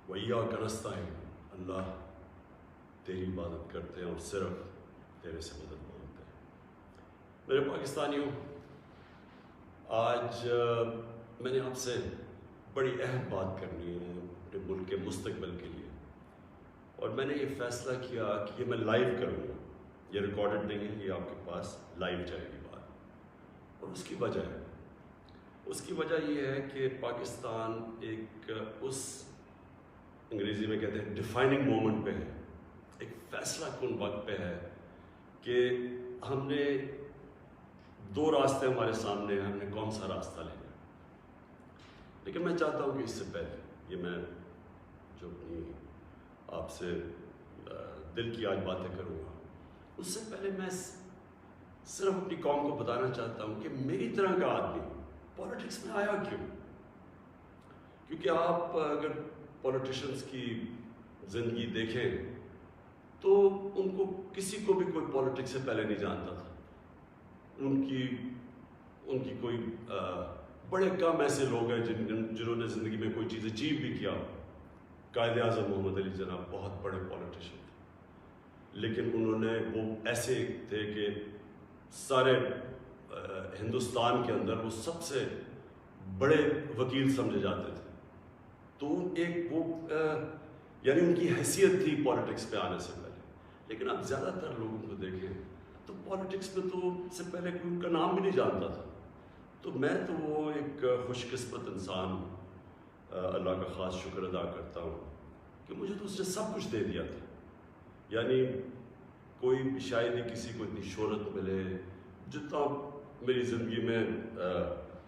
وَإِيَّاكَ نَسْتَعِينُ، اللہ تیری عبادت کرتے ہیں اور صرف تیرے سے مدد مانگتے ہیں۔ میرے پاکستانیوں، آج میں نے آپ سے بڑی اہم بات کرنی ہے اپنے ملک کے مستقبل کے لیے، اور میں نے یہ فیصلہ کیا کہ یہ میں لائیو کروں گا۔ یہ ریکارڈڈ نہیں ہے، یہ آپ کے پاس لائیو جائے گی بات۔ اور اس کی وجہ یہ ہے کہ پاکستان ایک اس انگریزی میں کہتے ہیں ڈیفائننگ مومنٹ پہ ہے، ایک فیصلہ کن وقت پہ ہے کہ ہم نے دو راستے ہمارے سامنے ہیں، ہم نے کون سا راستہ لینا ہے۔ لیکن میں چاہتا ہوں کہ اس سے پہلے یہ میں جو اپنی آپ سے دل کی آج باتیں کروں گا، اس سے پہلے میں صرف اپنی قوم کو بتانا چاہتا ہوں کہ میری طرح کا آدمی پولیٹکس میں آیا کیوں۔ کیونکہ آپ اگر پولیٹیشنز کی زندگی دیکھیں تو ان کو کسی کو بھی کوئی پولیٹکس سے پہلے نہیں جانتا تھا۔ ان کی کوئی بڑے کم ایسے لوگ ہیں جنہوں نے زندگی میں کوئی چیز اچیو بھی کیا۔ قائد اعظم محمد علی جناح بہت بڑے پولیٹیشین تھے، لیکن انہوں نے وہ ایسے تھے کہ سارے ہندوستان کے اندر وہ سب سے بڑے وکیل سمجھے جاتے تھے۔ تو یعنی ان کی حیثیت تھی پولیٹکس پہ آنے سے پہلے۔ لیکن آپ زیادہ تر لوگوں کو دیکھیں تو پولیٹکس میں تو سے پہلے کوئی ان کا نام بھی نہیں جانتا تھا۔ تو میں تو وہ ایک خوش قسمت انسان اللہ کا خاص شکر ادا کرتا ہوں کہ مجھے تو اس نے سب کچھ دے دیا تھا۔ یعنی کوئی شاید ہی کسی کو اتنی شہرت ملے، جتنا میری زندگی میں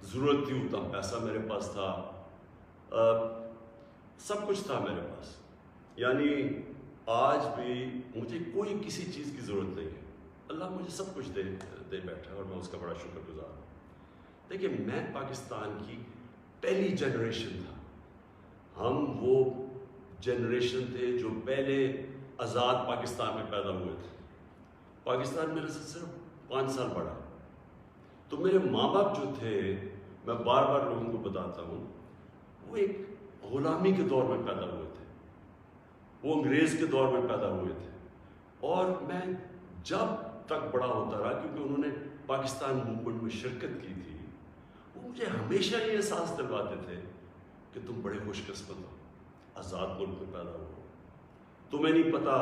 ضرورت تھی اتنا پیسہ میرے پاس تھا، سب کچھ تھا میرے پاس۔ یعنی آج بھی مجھے کوئی کسی چیز کی ضرورت نہیں ہے، اللہ مجھے سب کچھ دے بیٹھا اور میں اس کا بڑا شکر گزار ہوں۔ دیکھیے، میں پاکستان کی پہلی جنریشن تھا۔ ہم وہ جنریشن تھے جو پہلے آزاد پاکستان میں پیدا ہوئے تھے۔ پاکستان میرے سے صرف 5 سال بڑا۔ تو میرے ماں باپ جو تھے، میں بار بار لوگوں کو بتاتا ہوں، وہ ایک غلامی کے دور میں پیدا ہوئے تھے، وہ انگریز کے دور میں پیدا ہوئے تھے۔ اور میں جب تک بڑا ہوتا رہا، کیونکہ انہوں نے پاکستان موومنٹ میں شرکت کی تھی، وہ مجھے ہمیشہ یہ احساس دلواتے تھے کہ تم بڑے خوش قسمت ہو، آزاد ملک میں پیدا ہو۔ تمہیں نہیں پتا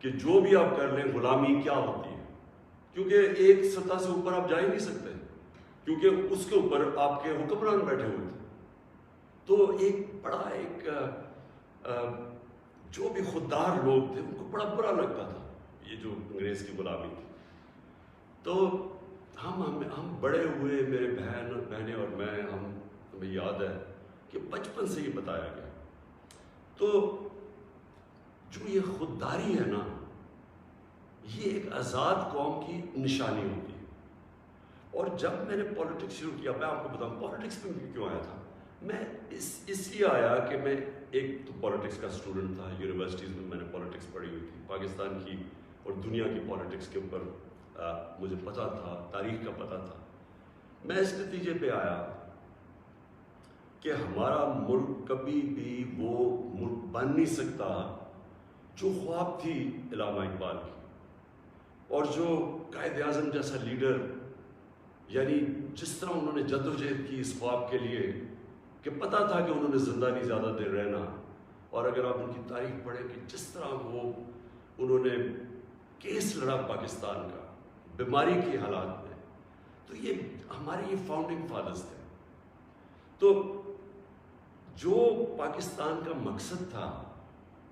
کہ جو بھی آپ کر لیں غلامی کیا ہوتی ہے، کیونکہ ایک سطح سے اوپر آپ جا ہی نہیں سکتے، کیونکہ اس کے اوپر آپ کے حکمران بیٹھے ہوئے تھے۔ تو ایک بڑا جو بھی خوددار لوگ تھے ان کو بڑا برا لگتا تھا یہ جو انگریز کی غلامی تھی۔ تو ہم بڑے ہوئے، میرے بہنیں اور میں، ہمیں یاد ہے کہ بچپن سے یہ بتایا گیا۔ تو جو یہ خودداری ہے نا، یہ ایک آزاد قوم کی نشانی ہوتی ہے۔ اور جب میں نے پولیٹکس شروع کیا، میں آپ کو بتاؤں پولیٹکس میں کیوں آیا تھا۔ میں اس لیے آیا کہ میں ایک تو پولیٹکس کا اسٹوڈنٹ تھا، یونیورسٹیز میں نے پولیٹکس پڑھی ہوئی تھی، پاکستان کی اور دنیا کی پولیٹکس کے اوپر مجھے پتہ تھا، تاریخ کا پتہ تھا۔ میں اس نتیجے پہ آیا کہ ہمارا ملک کبھی بھی وہ ملک بن نہیں سکتا جو خواب تھی علامہ اقبال کی، اور جو قائد اعظم جیسا لیڈر، یعنی جس طرح انہوں نے جدوجہد کی اس خواب کے لیے کہ پتہ تھا کہ انہوں نے زندہ نہیں زیادہ دیر رہنا، اور اگر آپ ان کی تاریخ پڑھیں کہ جس طرح انہوں نے کیس لڑا پاکستان کا بیماری کی حالات میں، تو یہ ہمارے یہ فاؤنڈنگ فادرز تھے۔ تو جو پاکستان کا مقصد تھا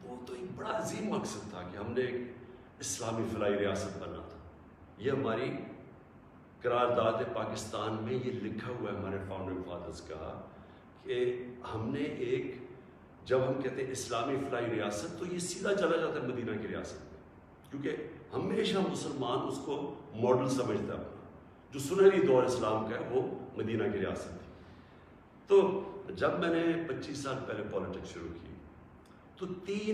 وہ تو ایک بڑا عظیم مقصد تھا کہ ہم نے ایک اسلامی فلاحی ریاست بننا تھا۔ یہ ہماری قرارداد پاکستان میں یہ لکھا ہوا ہے ہمارے فاؤنڈنگ فادرز کا کہ ہم نے جب ہم کہتے ہیں اسلامی فلاحی ریاست، تو یہ سیدھا چلا جاتا ہے مدینہ کی ریاست میں، کیونکہ ہمیشہ مسلمان اس کو ماڈل سمجھتا ہے اپنا۔ جو سنہری دور اسلام کا ہے وہ مدینہ کی ریاست تھی۔ تو جب میں نے 25 سال پہلے پولیٹکس شروع کی تو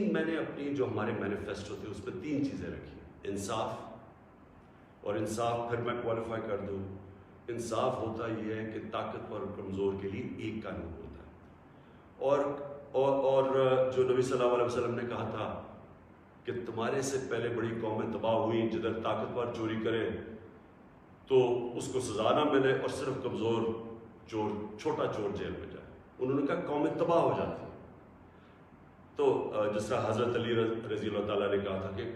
میں نے اپنی جو ہمارے مینیفیسٹو تھے اس پہ 3 چیزیں رکھی: انصاف، اور انصاف پھر میں کوالیفائی کر دوں، انصاف ہوتا یہ ہے کہ طاقتور اور کمزور کے لیے ایک قانون ہوتا ہے، اور اور جو نبی صلی اللہ علیہ وسلم نے کہا تھا کہ تمہارے سے پہلے بڑی قومیں تباہ ہوئیں، جدھر طاقتور چوری کرے تو اس کو سزا نہ ملے اور صرف کمزور چور، چھوٹا چور جیل میں جائے۔ انہوں نے کہا قومیں تباہ ہو جاتی ہیں۔ تو جس طرح حضرت علی رضی اللہ تعالیٰ نے کہا تھا کہ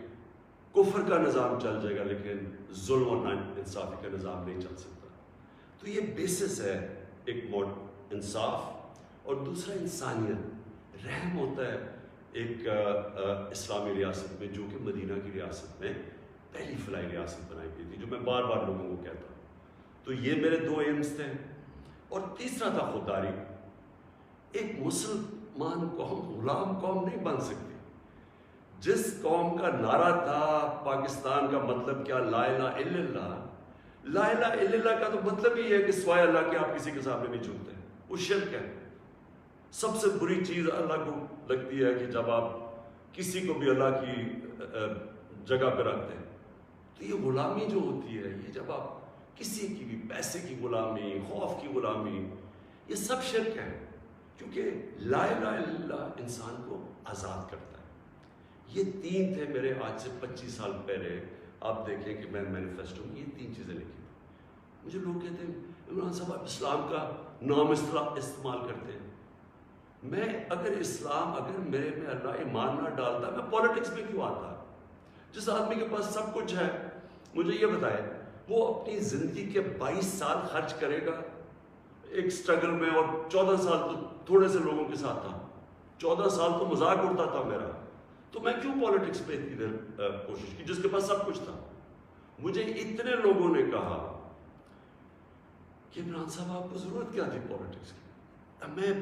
کفر کا نظام چل جائے گا لیکن ظلم اور ناانصافی کا نظام نہیں چل سکتا۔ تو یہ بیسس ہے ایک انصاف، اور دوسرا انسانیت، رحم ہوتا ہے ایک اسلامی ریاست میں، جو کہ مدینہ کی ریاست میں پہلی فلاحی ریاست بنائی گئی تھی، جو میں بار بار لوگوں کو کہتا ہوں۔ تو یہ میرے دو ایمز تھے، اور تیسرا تھا خودداری۔ ایک مسلمان قوم غلام قوم نہیں بن سکتی۔ جس قوم کا نعرہ تھا پاکستان کا مطلب کیا، لا الہ الا اللہ، لا الہ الا اللہ کا تو مطلب ہی ہے کہ سوائے اللہ کے آپ کسی کے سامنے نہیں جھکتے، وہ شرک ہے۔ سب سے بری چیز اللہ کو لگتی ہے کہ جب آپ کسی کو بھی اللہ کی جگہ پہ رکھتے ہیں۔ تو یہ غلامی جو ہوتی ہے، یہ جب آپ کسی کی بھی پیسے کی غلامی، خوف کی غلامی، یہ سب شرک ہے، کیونکہ لا الہ الا اللہ انسان کو آزاد کرتا ہے۔ یہ تین تھے میرے آج سے 25 سال پہلے۔ آپ دیکھیں کہ میں مینیفیسٹو میں یہ تین چیزیں لکھی۔ مجھے لوگ کہتے ہیں عمران صاحب آپ اسلام کا نام استعمال کرتے ہیں۔ میں اگر میرے میں اللہ ایمان نہ ڈالتا، میں پولیٹکس میں کیوں آتا؟ جس آدمی کے پاس سب کچھ ہے، مجھے یہ بتائے وہ اپنی زندگی کے 22 سال خرچ کرے گا ایک سٹرگل میں، اور 14 سال تو تھوڑے سے لوگوں کے ساتھ تھا، 14 سال تو مذاق اڑتا تھا میرا، تو میں کیوں پولیٹکس پہ اتنی دیر کوشش کی جس کے پاس سب کچھ تھا؟ مجھے اتنے لوگوں نے کہا کہ عمران صاحب آپ کو ضرورت کیا تھی پولیٹکس کی؟ میں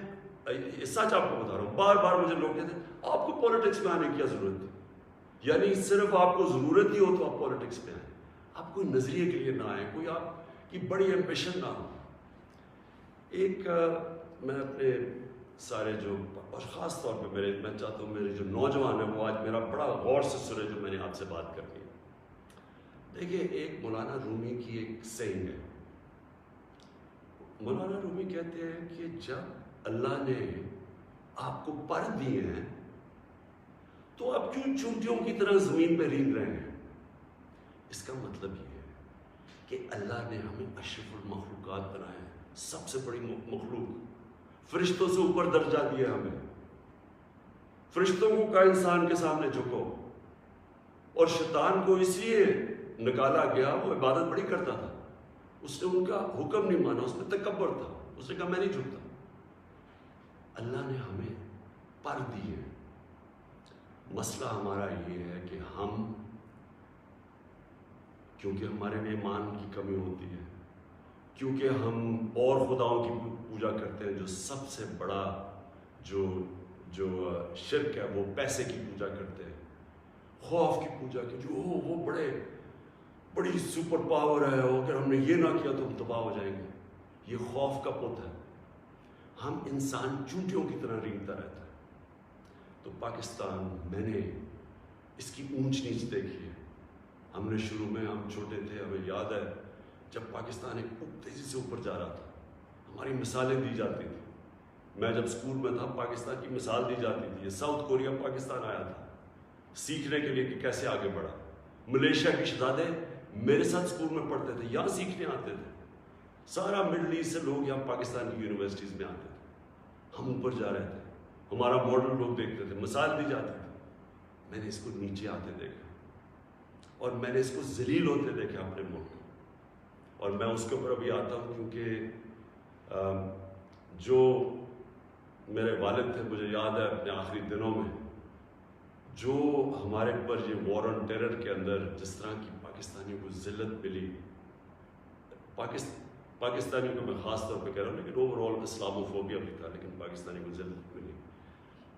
سچ آپ کو بتا رہا ہوں، بار بار مجھے لوگ کہتے ہیں آپ کو پولیٹکس میں آنے کی کیا ضرورت تھی؟ یعنی صرف آپ کو ضرورت ہی ہو تو آپ پولیٹکس میں آئیں، آپ کوئی نظریے کے لیے نہ آئیں، کوئی آپ کی بڑی ایمبیشن نہ ہو۔ ایک میں اپنے سارے جو، اور خاص طور پہ میں چاہتا ہوں میرے جو نوجوان ہیں وہ آج میرا بڑا غور سے سنے جو میں نے آپ سے بات کرنی ہے۔ دیکھیے ایک مولانا رومی کی ایک سینگ ہے۔ مولانا رومی کہتے ہیں کہ جب اللہ نے آپ کو پر دیے ہیں تو آپ کیوں چونٹیوں کی طرح زمین پہ رینگ رہے ہیں؟ اس کا مطلب یہ ہے کہ اللہ نے ہمیں اشرف المخلوقات بنائے ہیں، سب سے بڑی مخلوق، فرشتوں سے اوپر درجہ دیا ہمیں۔ فرشتوں کو کا انسان کے سامنے جھکو، اور شیطان کو اس لیے نکالا گیا، وہ عبادت بڑی کرتا تھا، اس نے ان کا حکم نہیں مانا، اس میں تکبر تھا، اس نے کہا میں نہیں جھکتا۔ اللہ نے ہمیں پر دیے۔ مسئلہ ہمارا یہ ہے کہ ہم، کیونکہ ہمارے میں ایمان کی کمی ہوتی ہے، کیونکہ ہم اور خداؤں کی پوجا کرتے ہیں، جو سب سے بڑا جو شرک ہے وہ پیسے کی پوجا کرتے ہیں، خوف کی پوجا کی، جو وہ بڑی سپر پاور ہے، اگر ہم نے یہ نہ کیا تو ہم تباہ ہو جائیں گے۔ یہ خوف کا پت ہے۔ ہم انسان چونٹیوں کی طرح رینگتا رہتا ہے۔ تو پاکستان، میں نے اس کی اونچ نیچ دیکھی ہے۔ ہم نے شروع میں، ہم چھوٹے تھے، ہمیں یاد ہے جب پاکستان ایک تیزی سے اوپر جا رہا تھا، ہماری مثالیں دی جاتی تھیں۔ میں جب اسکول میں تھا پاکستان کی مثال دی جاتی تھی، یہ ساؤتھ کوریا پاکستان آیا تھا سیکھنے کے لیے کہ کیسے آگے بڑھا۔ ملیشیا کے شہزادے میرے ساتھ اسکول میں پڑھتے تھے، یہاں سیکھنے آتے تھے، سارا مڈل ایسٹ سے لوگ یہاں پاکستان کی یونیورسٹیز میں آتے تھے، ہم اوپر جا رہے تھے، ہمارا ماڈل لوگ دیکھتے تھے، مثال دی جاتی تھی۔ میں نے اس کو نیچے آتے دیکھا، اور میں نے اس کو ذلیل ہوتے دیکھا اپنے ملک، اور میں اس کے اوپر ابھی آتا ہوں کیونکہ جو میرے والد تھے، مجھے یاد ہے اپنے آخری دنوں میں جو ہمارے پر یہ وار آن ٹیرر کے اندر جس طرح کی پاکستانیوں کو ذلت ملی، پاکستانیوں کو میں خاص طور پہ کہہ رہا ہوں، لیکن اوور آل اسلاموفوبیا بھی تھا، لیکن پاکستانیوں کو ذلت ملی۔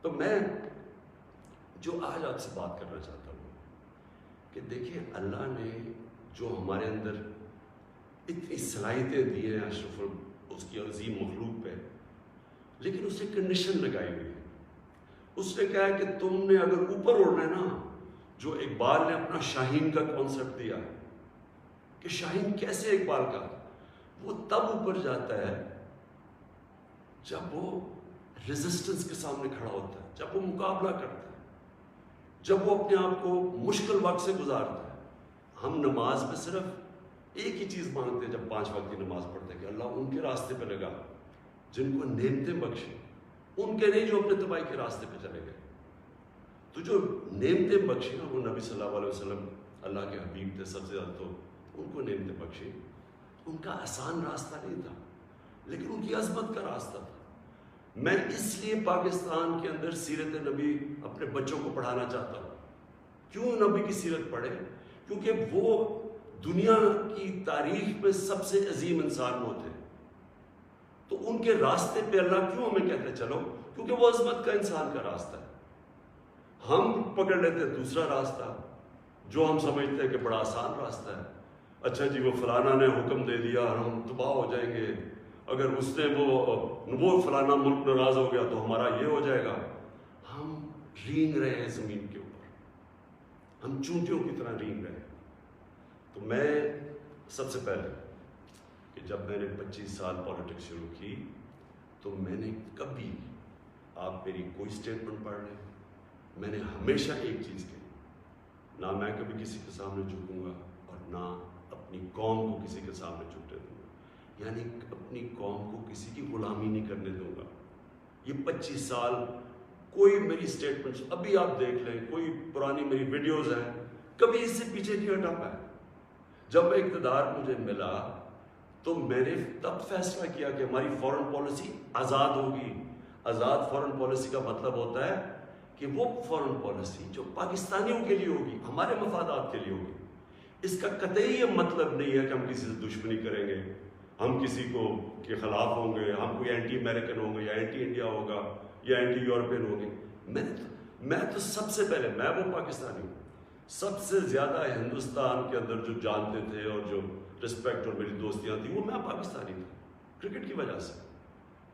تو میں جو آج آپ سے بات کرنا چاہتا ہوں کہ دیکھیں اللہ نے جو ہمارے اندر اتنی صلاحیتیں دی ہیں اشرف اس کی عظیم مخلوق پہ، لیکن اسے کنڈیشن لگائی ہوئی ہے۔ اس نے کہا ہے کہ تم نے اگر اوپر اڑنا ہے نا، جو اقبال نے اپنا شاہین کا کانسیپٹ دیا ہے کہ شاہین کیسے اقبال کا، وہ تب اوپر جاتا ہے جب وہ ریزسٹنس کے سامنے کھڑا ہوتا ہے، جب وہ مقابلہ کرتا ہے، جب وہ اپنے آپ کو مشکل وقت سے گزارتا ہے. ہم نماز میں صرف ایک ہی چیز مانگتے ہیں جب 5 وقت کی نماز پڑھتے ہیں کہ اللہ ان کے راستے پہ لگا جن کو نعمتیں بخشیں، ان کے نہیں جو اپنے تباہی کے راستے پہ چلے گئے. تو جو نعمتیں بخشیں وہ نبی صلی اللہ علیہ وسلم اللہ کے حبیب تھے سب سے زیادہ، تو ان کو نعمتیں بخشیں. ان کا آسان راستہ نہیں تھا لیکن ان کی عظمت کا راستہ تھا. میں اس لیے پاکستان کے اندر سیرت نبی اپنے بچوں کو پڑھانا چاہتا ہوں. کیوں نبی کی سیرت پڑھے؟ کیونکہ وہ دنیا کی تاریخ میں سب سے عظیم انسان وہ تھے. تو ان کے راستے پہ اللہ کیوں ہمیں کہتے ہیں چلو؟ کیونکہ وہ عظمت کا انسان کا راستہ ہے. ہم پکڑ لیتے ہیں دوسرا راستہ جو ہم سمجھتے ہیں کہ بڑا آسان راستہ ہے. اچھا جی وہ فلانا نے حکم دے دیا اور ہم تباہ ہو جائیں گے، اگر اس نے وہ فلانا ملک ناراض ہو گیا تو ہمارا یہ ہو جائے گا. ہم رینگ رہے ہیں زمین کے اوپر، ہم چونٹیوں کی طرح رینگ رہے ہیں. تو میں سب سے پہلے کہ جب میں نے 25 سال پالیٹکس شروع کی تو میں نے کبھی، آپ میری کوئی اسٹیٹمنٹ پڑھ لیں، میں نے ہمیشہ ایک چیز کہی، نہ میں کبھی کسی کے سامنے جھکوں گا اور نہ اپنی قوم کو کسی کے سامنے جھکنے دوں گا. یعنی اپنی قوم کو کسی کی غلامی نہیں کرنے دوں گا. یہ 25 سال کوئی میری اسٹیٹمنٹس ابھی آپ دیکھ لیں، کوئی پرانی میری ویڈیوز ہیں، کبھی اس سے پیچھے نہیں ہٹا پایا. جب اقتدار مجھے ملا تو میں نے تب فیصلہ کیا کہ ہماری فورن پالیسی آزاد ہوگی. آزاد فورن پالیسی کا مطلب ہوتا ہے کہ وہ فورن پالیسی جو پاکستانیوں کے لیے ہوگی، ہمارے مفادات کے لیے ہوگی. اس کا قطعی یہ مطلب نہیں ہے کہ ہم کسی سے دشمنی کریں گے، ہم کسی کو کے خلاف ہوں گے، ہم کوئی اینٹی امریکن ہوں گے یا اینٹی انڈیا ہوگا یا اینٹی یورپین ہوں گے. میں تو سب سے پہلے میں وہ پاکستانی ہوں، سب سے زیادہ ہندوستان کے اندر جو جانتے تھے اور جو رسپیکٹ اور میری دوستیاں تھیں وہ میں پاکستانی تھا کرکٹ کی وجہ سے.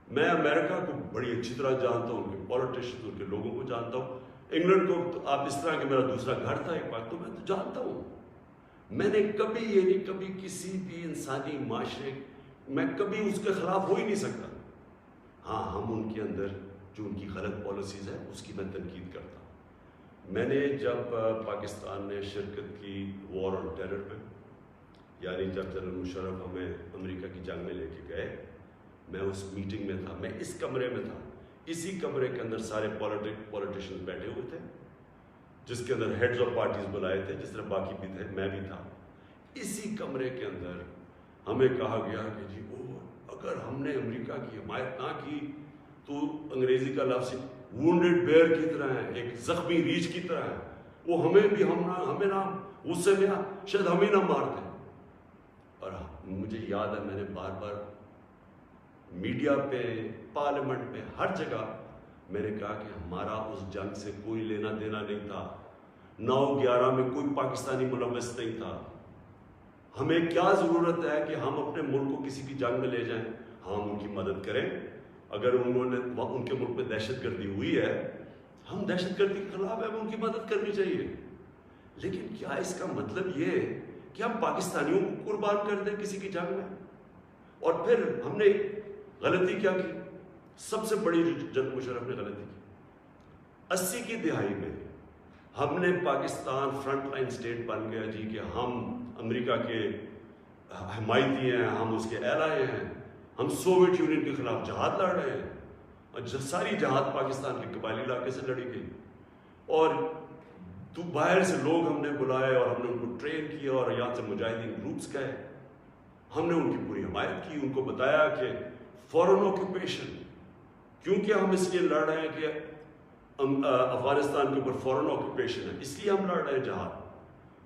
میں امریکہ کو بڑی اچھی طرح جانتا ہوں، ان کے پالیٹیشین، ان کے لوگوں کو جانتا ہوں. انگلینڈ کو تو آپ اس طرح کہ میرا دوسرا گھر تھا ایک بار، تو میں تو جانتا ہوں. میں نے کبھی یہ نہیں، کبھی کسی بھی انسانی معاشرے میں کبھی اس کے خلاف ہو ہی نہیں سکتا. ہاں ہم ان کے اندر جو ان کی غلط پالیسیز ہیں اس کی میں تنقید کرتا ہوں. میں نے جب پاکستان نے شرکت کی وار آن ٹیرر میں، یعنی جب جنرل مشرف ہمیں امریکہ کی جنگ میں لے کے گئے، میں اس میٹنگ میں تھا، میں اس کمرے میں تھا. اسی کمرے کے اندر سارے پولیٹیشین بیٹھے ہوئے تھے جس کے اندر ہیڈز آف پارٹیز بلائے تھے، جس طرح باقی بھی تھے، میں بھی تھا. اسی کمرے کے اندر ہمیں کہا گیا کہ جی اگر ہم نے امریکہ کی حمایت نہ کی تو انگریزی کا لفظ وونڈڈ بیئر کی طرح ہے، ایک زخمی ریچھ کی طرح ہے، وہ ہمیں نہ غصے میں شاید ہمیں نہ مارتے. اور مجھے یاد ہے میں نے بار بار میڈیا پہ، پارلیمنٹ میں، ہر جگہ میں نے کہا کہ ہمارا اس جنگ سے کوئی لینا دینا نہیں تھا. 9/11 میں کوئی پاکستانی ملوث نہیں تھا. ہمیں کیا ضرورت ہے کہ ہم اپنے ملک کو کسی کی جنگ میں لے جائیں؟ ہم ان کی مدد کریں. اگر انہوں نے ان کے ملک میں دہشت گردی ہوئی ہے، ہم دہشت گردی کے خلاف ہیں، ہمیں ان کی مدد کرنی چاہیے. لیکن کیا اس کا مطلب یہ ہے کہ ہم پاکستانیوں کو قربان کر دیں کسی کی جنگ میں؟ اور پھر ہم نے غلطی کیا کی؟ سب سے بڑی جو جنرل مشرف نے غلطی کی، 80 کی دہائی میں ہم نے پاکستان فرنٹ لائن سٹیٹ بن گیا جی کہ ہم امریکہ کے حمایتی ہیں، ہم اس کے ایلائے ہیں، ہم سوویت یونین کے خلاف جہاد لڑ رہے ہیں. اور ساری جہاد پاکستان کے قبائلی علاقے سے لڑی گئی، اور باہر سے لوگ ہم نے بلائے اور ہم نے ان کو ٹرین کیا اور یہاں سے مجاہدین گروپس گئے. ہم نے ان کی پوری حمایت کی، ان کو بتایا کہ فورن آکوپیشن، کیونکہ ہم اس لیے لڑ رہے ہیں کہ افغانستان کے اوپر فورن آکوپیشن ہے، اس لیے ہم لڑ رہے ہیں جہاد.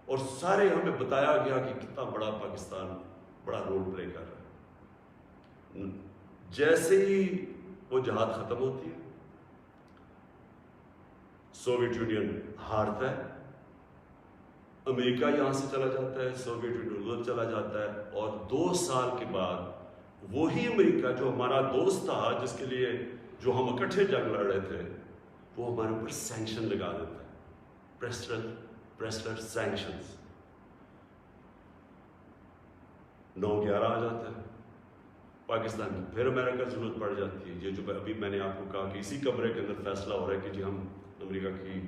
اور سارے ہمیں بتایا گیا کہ کتنا بڑا پاکستان بڑا رول پلے کر رہا ہے. جیسے ہی وہ جہاد ختم ہوتی ہے، سوویت یونین ہارتا ہے، امریکہ یہاں سے چلا جاتا ہے، سوویت یونین ادھر چلا جاتا ہے، اور 2 سال کے بعد وہی امریکہ جو ہمارا دوست تھا، جس کے لیے جو ہم اکٹھے جنگ لڑ رہے تھے، وہ ہمارے اوپر سینکشن لگا دیتا ہے، پریسلر سینکشنز. 9/11 آ جاتا ہے، پاکستان کی پھر امریکہ ضرورت پڑ جاتی ہے. یہ جو ابھی میں نے آپ کو کہا کہ اسی کمرے کے اندر فیصلہ ہو رہا ہے کہ جی ہم امریکہ کی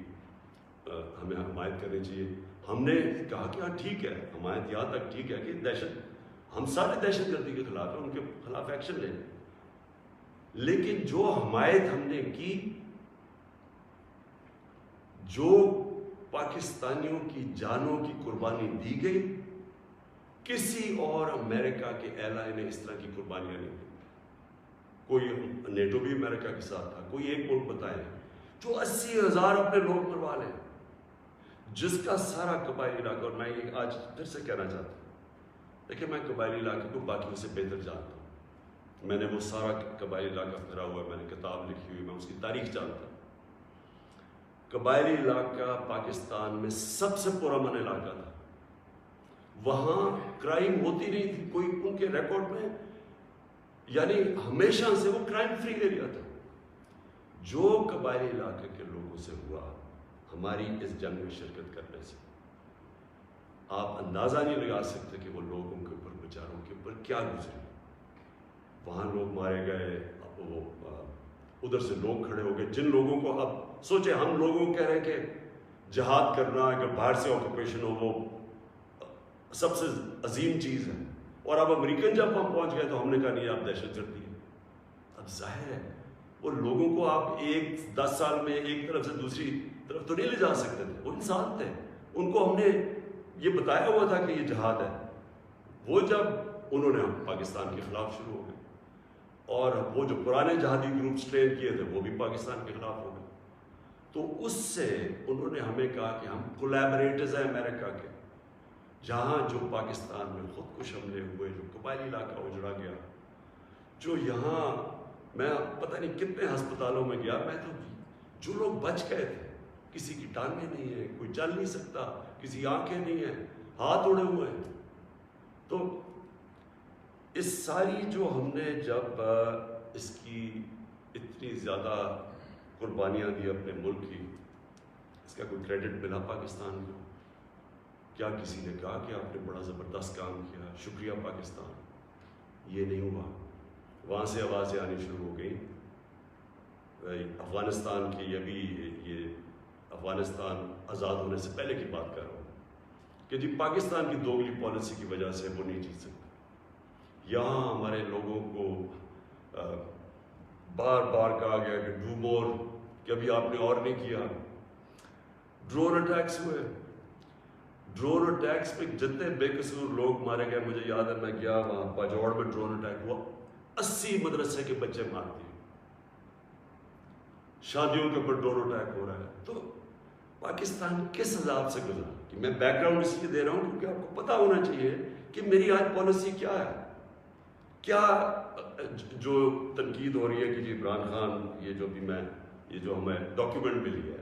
ہمیں حمایت کرنی چاہیے. ہم نے کہا کہ ہاں ٹھیک ہے, حمایت یہاں تک ٹھیک ہے کہ دہشت ہم سارے دہشت گردی کے خلاف ہیں, ان کے خلاف ایکشن لیں, لیکن جو حمایت ہم نے کی, جو پاکستانیوں کی جانوں کی قربانی دی گئی, کسی اور امریکہ کے ایلائی نے اس طرح کی قربانیاں نہیں دی. کوئی نیٹو بھی امریکہ کے ساتھ تھا, کوئی ایک ملک بتائے جو 80,000 اپنے لوگ مروا لیں, جس کا سارا قبائلی علاقہ, اور میں یہ آج پھر سے کہنا چاہتا ہوں, دیکھیں میں قبائلی علاقے کو باقیوں سے بہتر جانتا ہوں, میں نے وہ سارا قبائلی علاقہ پھرا ہوا ہے, میں نے کتاب لکھی ہوئی, میں اس کی تاریخ جانتا ہوں. قبائلی علاقہ پاکستان میں سب سے پرامن علاقہ تھا, وہاں کرائم ہوتی نہیں تھی, کوئی ان کے ریکارڈ میں, یعنی ہمیشہ سے وہ کرائم فری ایریا تھا. جو قبائلی علاقے کے لوگوں سے ہوا ہماری اس جنگ میں شرکت کرنے سے, آپ اندازہ نہیں لگا سکتے کہ وہ لوگوں کے اوپر, بیچاروں کے اوپر کیا گزرے. وہاں لوگ مارے گئے, وہ ادھر سے لوگ کھڑے ہو گئے, جن لوگوں کو, اب سوچیں ہم لوگوں کہہ رہے ہیں کہ جہاد کرنا اگر باہر سے آکوپیشن ہو وہ سب سے عظیم چیز ہے, اور اب امریکن جب ہم پہنچ گئے تو ہم نے کہا نہیں آپ دہشت گردی ہے. اب ظاہر ہے وہ لوگوں کو آپ 10 سال میں ایک طرف سے دوسری طرف تو نہیں لے جا سکتے تھے, وہ انسان تھے, ان کو ہم نے یہ بتایا ہوا تھا کہ یہ جہاد ہے. وہ جب انہوں نے پاکستان کے خلاف شروع ہو گئے, اور وہ جو پرانے جہادی گروپس ٹرین کیے تھے وہ بھی پاکستان کے خلاف ہو گئے. تو اس سے انہوں نے ہمیں کہا کہ ہم کولیبریٹرز ہیں امریکہ کے. جہاں جو پاکستان میں خود کش حملے ہوئے, جو قبائلی علاقہ اجڑا گیا, جو یہاں میں پتہ نہیں کتنے ہسپتالوں میں گیا, میں تو جو لوگ بچ گئے تھے, کسی کی ٹانگیں نہیں ہیں, کوئی چل نہیں سکتا, کسی آنکھیں نہیں ہیں, ہاتھ اڑے ہوئے ہیں. تو اس ساری جو ہم نے جب اس کی اتنی زیادہ قربانیاں دی اپنے ملک کی, اس کا کوئی کریڈٹ ملا پاکستان کو؟ کیا کسی نے کہا کہ آپ نے بڑا زبردست کام کیا, شکریہ پاکستان؟ یہ نہیں ہوا. وہاں سے آوازیں آنی شروع ہو گئیں. افغانستان کی, ابھی یہ افغانستان آزاد ہونے سے پہلے کی بات کر رہا ہوں, کہ جی پاکستان کی دوگلی پالیسی کی وجہ سے وہ نہیں جیت سکتا. یہاں ہمارے لوگوں کو بار بار کہا گیا کہ ڈو مور, کہ ابھی آپ نے اور نہیں کیا. ڈرون اٹیکس ہوئے, ڈرون اٹیکس پہ جتنے بے قصور لوگ مارے گئے, مجھے یاد ہے میں گیا وہاں باجوڑ میں ڈرون اٹیک ہوا, 80 مدرسے کے بچے مار دیے, شادیوں کے اوپر ڈرون اٹیک ہو رہا ہے. تو پاکستان کس عذاب سے گزرا, کہ میں بیک گراؤنڈ اس لیے دے رہا ہوں کیونکہ آپ کو پتا ہونا چاہیے کہ میری آج پالیسی کیا ہے. کیا جو تنقید ہو رہی ہے کہ جی عمران خان, یہ جو بھی میں, یہ جو ہمیں ڈاکیومنٹ ملی ہے,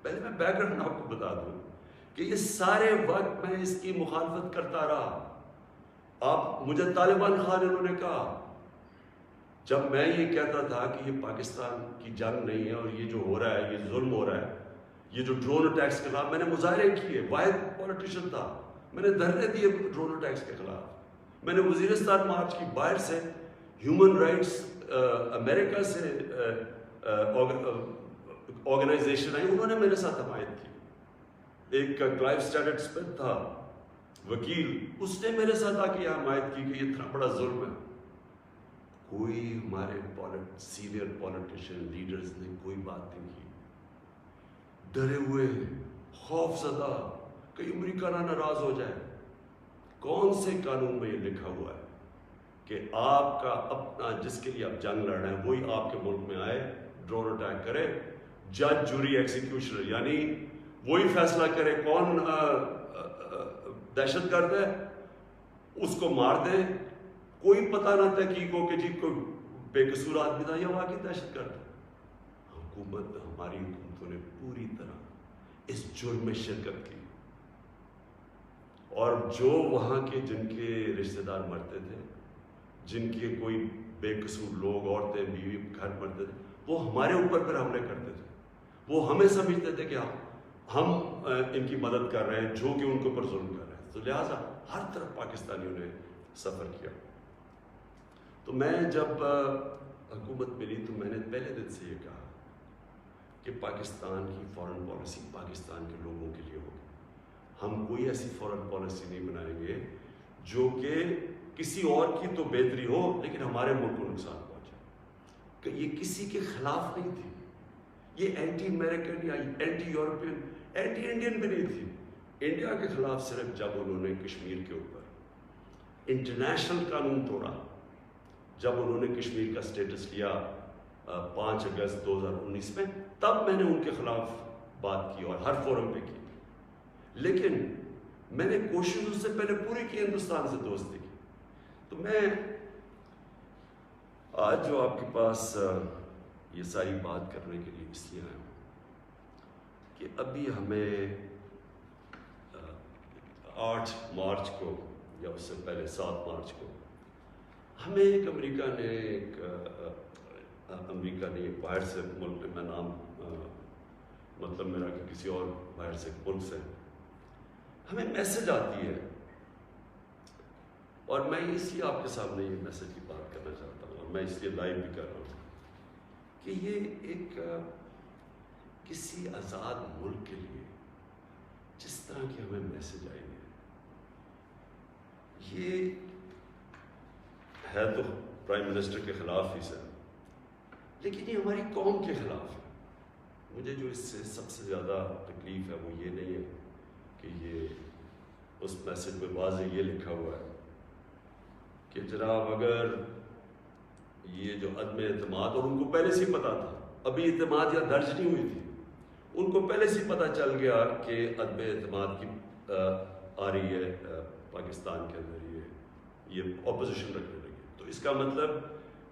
پہلے میں بیک گراؤنڈ آپ کو بتا دوں کہ یہ سارے وقت میں اس کی مخالفت کرتا رہا. آپ مجھے طالبان خان انہوں نے کہا, جب میں یہ کہتا تھا کہ یہ پاکستان کی جنگ نہیں ہے اور یہ جو ہو رہا ہے یہ ظلم ہو رہا ہے, یہ جو ڈرون اٹیکس کے خلاف میں نے مظاہرے کیے, واحد پولیٹیشین تھا, میں نے دھرنے دیے ڈرون اٹیکس کے خلاف, میں نے وزیرستان مارچ کی, باہر سے ہیومن رائٹس امریکہ سے آرگنائزیشن آئی, انہوں نے میرے ساتھ حمایت کی. ایک کلائیو اسٹیٹس اسمتھ تھا وکیل, اس نے میرے ساتھ آ کے یہ حمایت کی کہ یہ اتنا بڑا ظلم ہے. کوئی ہمارے سینئر پولیٹیشین لیڈرز نے کوئی بات نہیں کی, ڈرے ہوئے, خوف زدہ, کہ امریکہ نہ ناراض ہو جائے. کون سے قانون میں یہ لکھا ہوا ہے کہ آپ کا اپنا جس کے لیے آپ جنگ لڑ رہے ہیں وہی آپ کے ملک میں آئے, ڈرون اٹیک کرے, جج جوری ایکسیکیوشنر, یعنی وہی فیصلہ کرے کون دہشت گرد ہے, اس کو مار دے, کوئی پتہ نہ تحقیق ہو کہ جی کوئی بے قصور آدمی تھا یا واقعی دہشت گرد ہے. ہماری حکومتوں نے پوری طرح اس جرم میں شرکت کی, اور جو وہاں کے جن کے رشتہ دار مرتے تھے, جن کے کوئی بے قصور لوگ, عورتیں, بیوی, گھر مرتے تھے, وہ ہمارے اوپر پھر حملے کرتے تھے. وہ ہمیں سمجھتے تھے کہ ہم ان کی مدد کر رہے ہیں جو کہ ان کے اوپر ظلم کر رہے ہیں. تو لہٰذا ہر طرف پاکستانیوں نے سفر کیا. تو میں جب حکومت ملی تو میں نے پہلے دن سے یہ کہا کہ پاکستان کی فارن پالیسی پاکستان کے لوگوں کے لیے ہوگی. ہم کوئی ایسی فارن پالیسی نہیں بنائیں گے جو کہ کسی اور کی تو بہتری ہو لیکن ہمارے ملک کو نقصان پہنچے. کہ یہ کسی کے خلاف نہیں تھی, یہ اینٹی امریکن یا اینٹی یورپین اینٹی انڈین بھی نہیں تھی. انڈیا کے خلاف صرف جب انہوں نے کشمیر کے اوپر انٹرنیشنل قانون توڑا, جب انہوں نے کشمیر کا سٹیٹس لیا 5 اگست 2019 میں, تب میں نے ان کے خلاف بات کی اور ہر فورم پہ کی. لیکن میں نے کوشش اس سے پہلے پوری کی ہندوستان سے دوستی کی. تو میں آج جو آپ کے پاس یہ ساری بات کرنے کے لیے اس لیے آیا ہوں کہ ابھی ہمیں 8 مارچ کو یا اس سے پہلے 7 مارچ کو ہمیں ایک امریکہ نے باہر سے ملک میں نام مطلب میرا کہ کسی اور باہر سے ملک سے ہمیں میسج آتی ہے, اور میں اس لیے آپ کے سامنے یہ میسج کی بات کرنا چاہتا ہوں اور میں اس لیے لائیو بھی کر رہا ہوں کہ یہ ایک کسی آزاد ملک کے لیے جس طرح کی ہمیں میسج آئی ہے, یہ ہے تو پرائم منسٹر کے خلاف ہی سر, لیکن یہ ہماری قوم کے خلاف ہے. مجھے جو اس سے سب سے زیادہ تکلیف ہے وہ یہ نہیں ہے کہ یہ اس میسج میں واضح یہ لکھا ہوا ہے کہ جناب اگر یہ جو عدم اعتماد, اور ان کو پہلے سے ہی پتا تھا, ابھی اعتماد یا درج نہیں ہوئی تھی, ان کو پہلے سے ہی پتا چل گیا کہ عدم اعتماد کی آ رہی ہے پاکستان کے اندر, یہ اپوزیشن رکھنے لگی. تو اس کا مطلب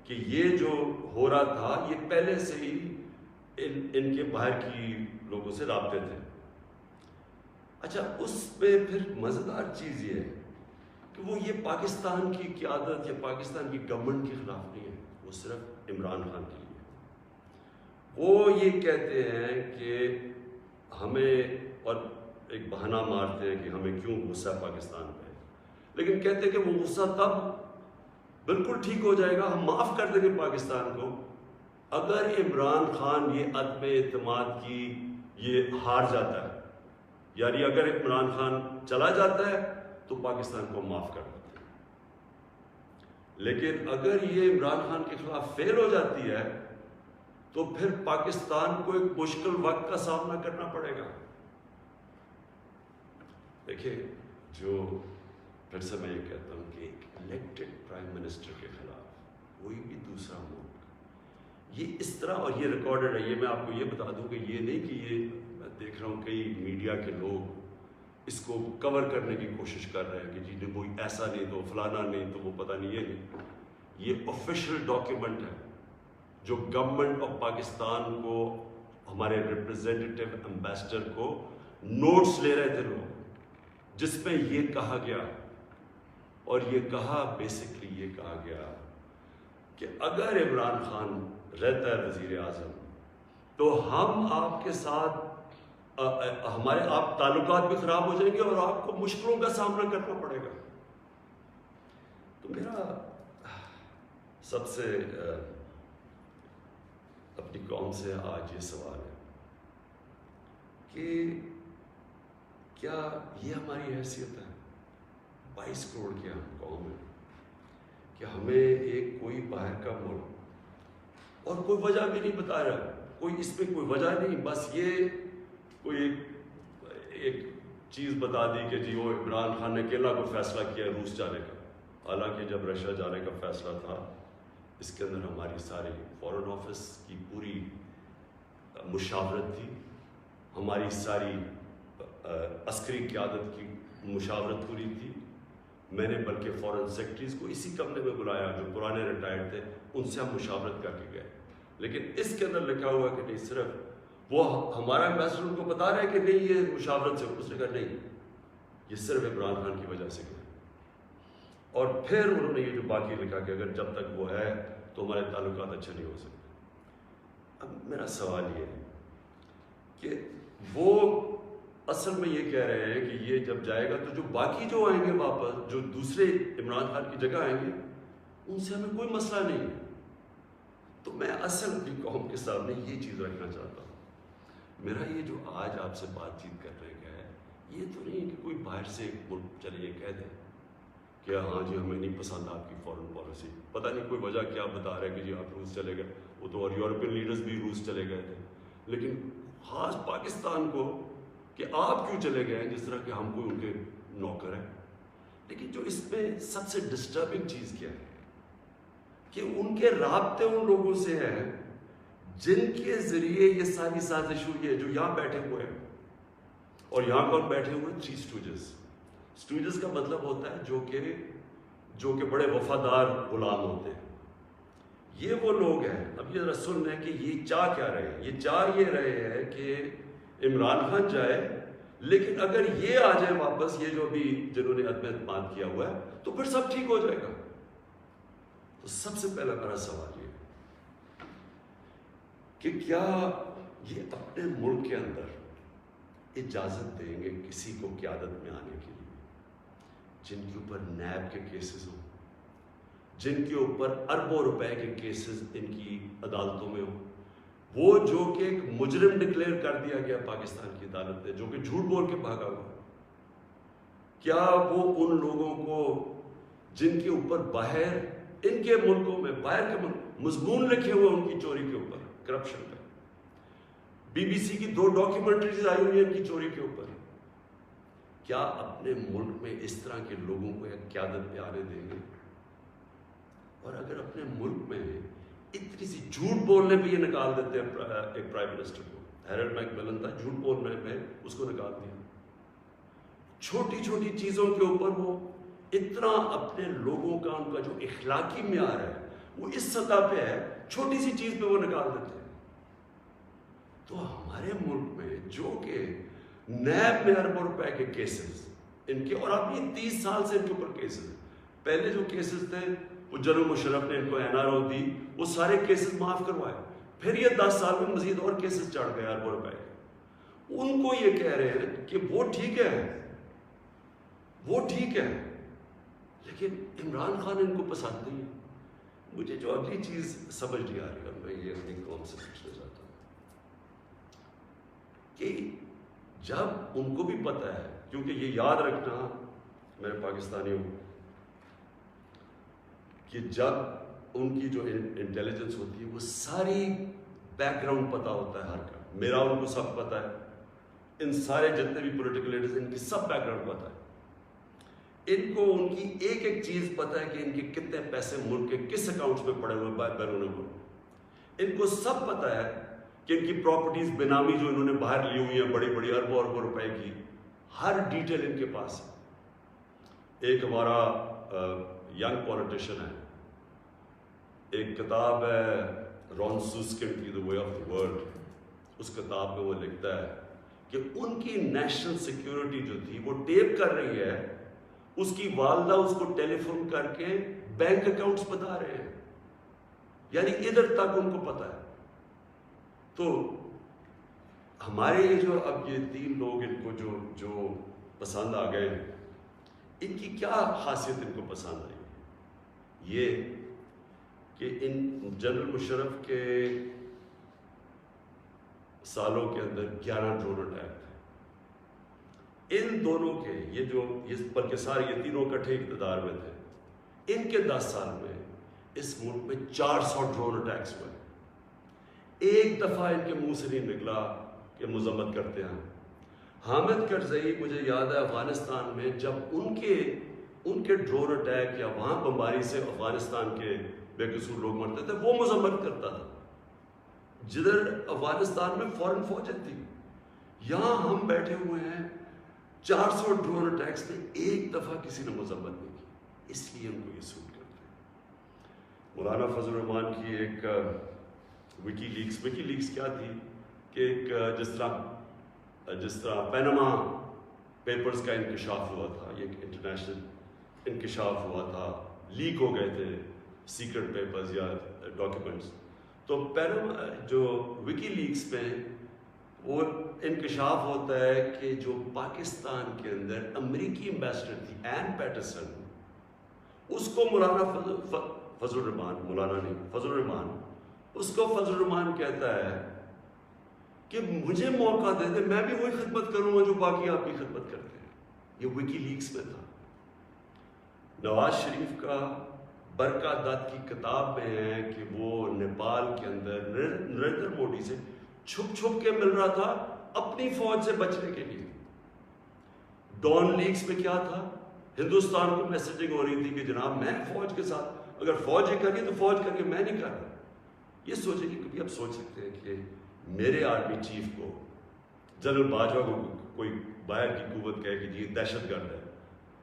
کہ یہ جو ہو رہا تھا یہ پہلے سے ہی ان کے باہر کی لوگوں سے رابطے تھے. اچھا, اس میں پھر مزیدار چیز یہ ہے کہ وہ یہ پاکستان کی قیادت یا پاکستان کی گورنمنٹ کے خلاف نہیں ہے, وہ صرف عمران خان کے لیے. وہ یہ کہتے ہیں کہ ہمیں, اور ایک بہانہ مارتے ہیں کہ ہمیں کیوں غصہ پاکستان پہ, لیکن کہتے ہیں کہ وہ غصہ تب بالکل ٹھیک ہو جائے گا, ہم معاف کر دیں گے پاکستان کو اگر عمران خان یہ عدم اعتماد کی یہ ہار جاتا ہے. یعنی اگر عمران خان چلا جاتا ہے تو پاکستان کو معاف کر دیتے ہیں, لیکن اگر یہ عمران خان کے خلاف فیل ہو جاتی ہے تو پھر پاکستان کو ایک مشکل وقت کا سامنا کرنا پڑے گا. دیکھیں, جو پھر سے میں یہ کہتا ہوں کہ ایک الیکٹڈ پرائم منسٹر کے خلاف کوئی بھی دوسرا ملک, یہ اس طرح, اور یہ ریکارڈڈ ہے, یہ میں آپ کو یہ بتا دوں کہ یہ نہیں کہ یہ میں دیکھ رہا ہوں کئی میڈیا کے لوگ اس کو کور کرنے کی کوشش کر رہے ہیں کہ جی کوئی ایسا نہیں تو فلانا نہیں تو وہ پتہ نہیں, یہ نہیں. یہ آفیشیل ڈاکیومنٹ ہے جو گورنمنٹ آف پاکستان کو, ہمارے ریپرزینٹیو امبیسڈر کو نوٹس لے رہے تھے لوگ, جس میں یہ کہا گیا, اور یہ کہا بیسکلی یہ کہا گیا کہ اگر عمران خان رہتا ہے وزیر اعظم تو ہم آپ کے ساتھ ہمارے آپ تعلقات بھی خراب ہو جائیں گے اور آپ کو مشکلوں کا سامنا کرنا پڑے گا. تو میرا سب سے اپنی قوم سے آج یہ سوال ہے کہ کیا یہ ہماری حیثیت ہے, 22 کروڑ کی ہم قوم ہے, کہ ہمیں ایک کوئی باہر کا ملک, اور کوئی وجہ بھی نہیں بتا رہا, کوئی اس میں کوئی وجہ نہیں, بس یہ کوئی ایک چیز بتا دی کہ جی وہ عمران خان نے اکیلا کو فیصلہ کیا روس جانے کا, حالانکہ جب رشیا جانے کا فیصلہ تھا اس کے اندر ہماری ساری فارن آفس کی پوری مشاورت تھی, ہماری ساری عسکری قیادت کی مشاورت پوری تھی. میں نے بلکہ فارن سیکرٹریز کو اسی کمرے میں بلایا جو پرانے ریٹائرڈ تھے, ان سے ہم مشاورت کر کے گئے, لیکن اس کے اندر لکھا ہوا کہ نہیں, صرف وہ ہمارا امبیسڈر ان کو بتا رہے کہ نہیں یہ مشاورت سے, اس نے کہا نہیں یہ صرف عمران خان کی وجہ سے گئے. اور پھر انہوں نے یہ جو باقی لکھا کہ اگر جب تک وہ ہے تو ہمارے تعلقات اچھے نہیں ہو سکتے. اب میرا سوال یہ ہے کہ وہ اصل میں یہ کہہ رہے ہیں کہ یہ جب جائے گا تو جو باقی جو آئیں گے واپس, جو دوسرے عمران خان کی جگہ آئیں گے, ان سے ہمیں کوئی مسئلہ نہیں ہے. تو میں اصل اپنی قوم کے سامنے یہ چیز رکھنا چاہتا ہوں. میرا یہ جو آج آپ سے بات چیت کرنے کا ہے، یہ تو نہیں ہے کہ کوئی باہر سے ایک ملک چلے یہ کہہ دے کہ ہاں جی ہمیں نہیں پسند آپ کی فارن پالیسی، پتہ نہیں کوئی وجہ کیا بتا رہا ہے کہ جی آپ روس چلے گئے. وہ تو اور یورپین لیڈرز بھی روس چلے گئے تھے، لیکن خاص پاکستان کو کہ آپ کیوں چلے گئے ہیں، جس طرح کہ ہم کوئی ان کے نوکر ہیں. لیکن جو اس میں سب سے ڈسٹربنگ چیز کیا ہے کہ ان کے رابطے ان لوگوں سے ہیں جن کے ذریعے یہ ساری سازش ہوئی ہے، جو یہاں بیٹھے ہوئے ہیں. اور یہاں کون بیٹھے ہوئے ہیں؟ 3 اسٹوجز. اسٹوجز کا مطلب ہوتا ہے جو کہ بڑے وفادار غلام ہوتے ہیں. یہ وہ لوگ ہیں. اب یہ ذرا سن رہے ہیں کہ یہ چاہ کیا رہے ہیں. یہ چاہ یہ رہے ہیں کہ عمران خان جائے، لیکن اگر یہ آ جائے واپس، یہ جو ابھی جنہوں نے عدم اعتماد کیا ہوا ہے، تو پھر سب ٹھیک ہو جائے گا. تو سب سے پہلا میرا سوال یہ کہ کیا یہ اپنے ملک کے اندر اجازت دیں گے کسی کو قیادت میں آنے کے لیے جن کے اوپر نیب کے کیسز ہوں، جن کے اوپر اربوں روپے کے کیسز ان کی عدالتوں میں ہوں، وہ جو کہ ایک مجرم ڈکلیئر کر دیا گیا پاکستان کی عدالت نے، جو کہ جھوٹ بول کے بھاگا ہوا. کیا وہ ان لوگوں کو جن کے اوپر باہر ان کے ملکوں میں، باہر کے ملک مضمون لکھے ہوئے ان کی چوری کے اوپر، کرپشن پہ، BBC کی 2 ڈاکیومنٹریز آئی ہوئی ہیں ان کی چوری کے اوپر، کیا اپنے ملک میں اس طرح کے لوگوں کو ایک قیادت پہ آنے دیں گے؟ اور اگر اپنے ملک میں اتنی سی جھوٹ بولنے پہ یہ نکال دیتے ہیں ایک پرائم منسٹر کو، ہیرلڈ میکملن تھا، جھوٹ بولنے پہ اس کو نکال دیا. چھوٹی چھوٹی چیزوں کے اوپر وہ اتنا اپنے لوگوں کا، ان کا جو اخلاقی معیار ہے وہ اس سطح پہ ہے، چھوٹی سی چیز پہ وہ نکال دیتے ہیں. تو ہمارے ملک میں جو کہ نیب میں اربوں روپے کے کیسز ان کے، اور اب یہ 30 سال سے ان کے اوپر کیسز، پہلے جو کیسز تھے وہ جنرل مشرف نے ان کو NRO دی، وہ سارے کیسز معاف کروائے، پھر یہ 10 سال میں مزید اور کیسز چڑھ گئے اربوں روپے کے. ان کو یہ کہہ رہے ہیں کہ وہ ٹھیک ہے، وہ ٹھیک ہے، لیکن عمران خان ان کو پسند نہیں ہے. مجھے جو اگلی چیز سمجھ نہیں آ رہی ہے، میں یہ اپنی قوم سے پوچھنا چاہتا ہوں کہ جب ان کو بھی پتہ ہے، کیونکہ یہ یاد رکھنا میرے پاکستانیوں کہ جب ان کی جو انٹیلیجنس ہوتی ہے وہ ساری بیک گراؤنڈ پتہ ہوتا ہے ہر کا، میرا ان کو سب پتہ ہے، ان سارے جتنے بھی پولیٹیکل لیڈرز ان کی سب بیک گراؤنڈ پتہ ہے. ان کو ان کی ایک ایک چیز پتہ ہے کہ ان کے کتنے پیسے ملک کے کس اکاؤنٹس میں پڑے ہوئے بیرون ملک. ان کو سب پتہ ہے کہ ان کی پراپرٹیز بینامی جو انہوں نے باہر لی ہوئی ہیں بڑی بڑی اربوں اربوں روپے کی، ہر ڈیٹیل ان کے پاس ہے. ایک ہمارا ینگ پولیٹیشین ہے، ایک کتاب ہے رون سوسکنڈ کی دی وے آف دی ورلڈ، اس کتاب میں وہ لکھتا ہے کہ ان کی نیشنل سیکیورٹی جو تھی وہ ٹیپ کر رہی ہے، اس کی والدہ اس کو ٹیلی فون کر کے بینک اکاؤنٹس بتا رہے ہیں، یعنی ادھر تک ان کو پتہ ہے. تو ہمارے یہ جو اب یہ 3 لوگ ان کو جو پسند آ گئے ہیں، ان کی کیا خاصیت ان کو پسند آئی؟ یہ کہ ان جنرل مشرف کے سالوں کے اندر 11 ڈرون اٹیک تھے. ان دونوں کے یہ بلکہ سارے یہ تینوں اکٹھے اقتدار میں تھے، ان کے 10 سال میں اس ملک میں 400 ڈرون اٹیکس ہوئے. ایک دفعہ ان کے منہ سے نہیں نکلا کہ مذمت کرتے ہیں. حامد کرزئی مجھے یاد ہے افغانستان میں جب ان کے ڈرون اٹیک یا وہاں بمباری سے افغانستان کے بے قصور لوگ مرتے تھے، وہ مذمت کرتا تھا. جدھر افغانستان میں فورن فوجیں تھی، یہاں ہم بیٹھے ہوئے ہیں 400 ڈرون اٹیکس میں ایک دفعہ کسی نے مذمت نہیں کی. اس لیے ان کو یہ سوٹ کرتے ہیں. مولانا فضل الرحمان کی ایک وکی لیکس کیا تھی کہ ایک جس طرح پینما پیپرز کا انکشاف ہوا تھا، یہ ایک انٹرنیشنل انکشاف ہوا تھا، لیک ہو گئے تھے سیکرٹ پیپرز یا ڈاکیومنٹس. تو پینما جو وکی لیکس میں وہ انکشاف ہوتا ہے کہ جو پاکستان کے اندر امریکی امبیسڈر تھی این پیٹرسن، اس کو مولانا فضل الرحمان، مولانا نہیں، فضل الرحمان، اس کو فضل الرحمان کہتا ہے کہ مجھے موقع دے دے، میں بھی وہی خدمت کروں گا جو باقی آپ کی خدمت کرتے ہیں. یہ وکی لیکس میں تھا. نواز شریف کا برکا دت کی کتاب میں ہے کہ وہ نیپال کے اندر نریندر مودی سے چھپ چھپ کے مل رہا تھا اپنی فوج سے بچنے کے لیے. ڈان لیکس میں کیا تھا؟ ہندوستان کو میسیجنگ ہو رہی تھی کہ جناب میں فوج کے ساتھ، اگر فوج یہ کر رہی تو فوج کر کے میں نہیں کر رہا. یہ سوچیں کہ کبھی آپ سوچ سکتے ہیں کہ میرے آرمی چیف کو، جنرل باجوہ کو کوئی باہر کی قوت کہے کہ جی دہشت گرد ہے،